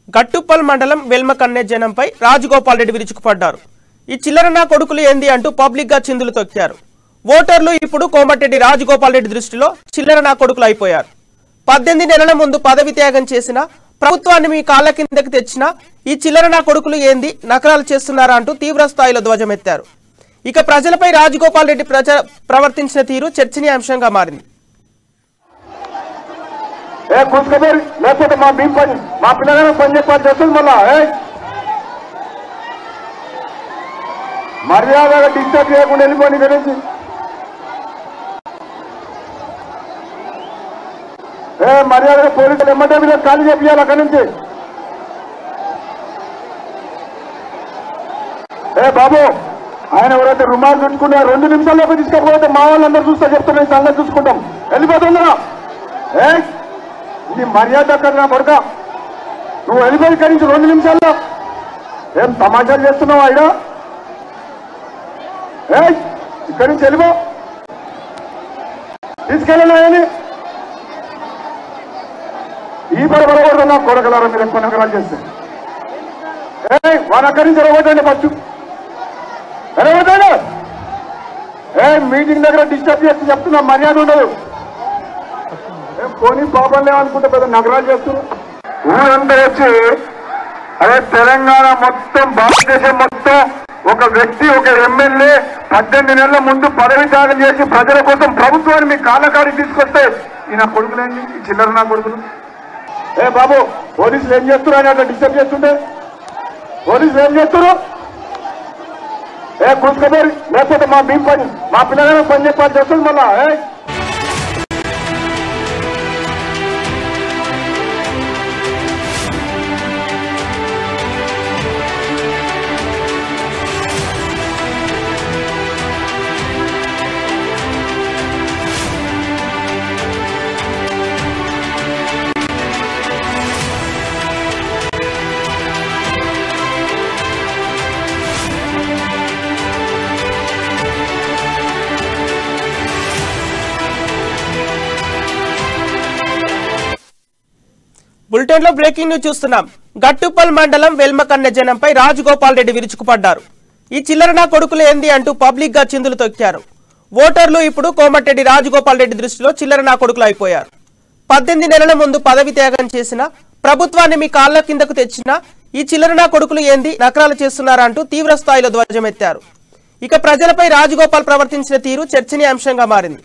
గట్టుప్పల్ మండలం వెల్మకన్నె జనంపై రాజగోపాల్ రెడ్డి విరుచుకుపడ్డారు. ఈ చిల్లరన కొడుకులు ఏంది అంటూ పబ్లిక్ గా చిందులు తొక్కారు. ఓటర్లు ఇప్పుడు కోమటిరెడ్డి రాజగోపాల్ రెడ్డి దృష్టిలో చిల్లరన కొడుకులు అయిపోయారు. 18 నెలల ముందు పదవి త్యాగం చేసిన ప్రభుత్వాన్ని మీ కాళ్ల కిందకి తెచ్చిన ఈ చిల్లరన కొడుకులు ఏంది నకరాలు చేస్తున్నారా అంటూ తీవ్ర స్థాయిలో ధ్వజమెత్తారు. ఇక ప్రజలపై రాజగోపాల్ రెడ్డి ప్రవర్తించిన తీరు చర్చనీయాంశంగా మారింది. లేకపోతే మా పిల్లగానే పని చెప్పాలి చేస్తుంది. మళ్ళా మర్యాదగా డిస్టర్బ్ చేయకుండా వెళ్ళిపోయి ఇక్కడ నుంచి. మర్యాదగా పోలీసులు ఎమ్మంటే మీద ఖాళీ చేయాలి అక్కడి నుంచి. బాబు ఆయన ఎవరైతే రుమాలు చుట్టుకున్నా 2 నిమిషాల్లోకి తీసుకపోతే మా వాళ్ళందరూ చూస్తా చెప్తున్నా సంగతి చూసుకుంటాం. వెళ్ళిపోతుందా? ఇది మర్యాద అక్కడ నా కొడుక. నువ్వు వెళ్ళిపోయి ఇక్కడి నుంచి 2 నిమిషాల్లో. ఏం సమాచారం చేస్తున్నావు ఆయన? ఇక్కడి నుంచి వెళ్ళిపో. తీసుకెళ్ళినాయని ఈ బరబరకూడదు నా కొడకలారా. మీరు ఎక్కువ నగరాలు చేస్తే వాళ్ళ అక్కడి నుంచి ఎరగొట్టండి. ఫస్ట్ ఎరగొట్టండి. మీటింగ్ దగ్గర డిస్టర్బ్ చేస్తే చెప్తున్నా మర్యాద ఉండదు. పోనీ పాపం లేవనుకుంటే పెద్ద నగరాలు చేస్తున్నారు. ఊరంతా వచ్చి అదే తెలంగాణ మొత్తం భారతదేశం మొత్తం ఒక వ్యక్తి ఒక ఎమ్మెల్యే 18 నెలల ముందు పదవి త్యాగం చేసి ప్రజల కోసం ప్రభుత్వాన్ని మీ కాళ్ళకాడికి తీసుకొస్తే ఈ నా కొడుకులేండి, ఈ చిల్లర నా కొడుకులు. బాబు పోలీసులు ఏం చేస్తున్నారు అని అట్లా డిస్టర్బ్ చేస్తుంటే? పోలీసులు ఏం చేస్తున్నారు? కూర్చుకోబోరు. లేకపోతే మా పిల్లగానే పని చెప్పాలి చేస్తుంది. మళ్ళా బులెటిన్ లో బ్రేకింగ్ న్యూస్ చూస్తున్నాం. గట్టుప్పల్ మండలం వెల్మకన్నె జనంపై రాజగోపాల్ రెడ్డి విరుచుకుపడ్డారు. ఈ చిల్లరన కొడుకులు ఏంది అంటూ పబ్లిక్ గా చిందులు తొక్కారు. ఓటర్లు ఇప్పుడు కోమటిరెడ్డి రాజగోపాల్ రెడ్డి దృష్టిలో చిల్లరన కొడుకులు అయిపోయారు. 18 నెలల ముందు పదవి త్యాగం చేసిన ప్రభుత్వాన్ని మీ కాళ్ల కిందకు తెచ్చిన ఈ చిల్లరన కొడుకులు ఏంది నకరాలు చేస్తున్నారా అంటూ తీవ్ర స్థాయిలో ధ్వజమెత్తారు. ఇక ప్రజలపై రాజగోపాల్ ప్రవర్తించిన తీరు చర్చనీయాంశంగా మారింది.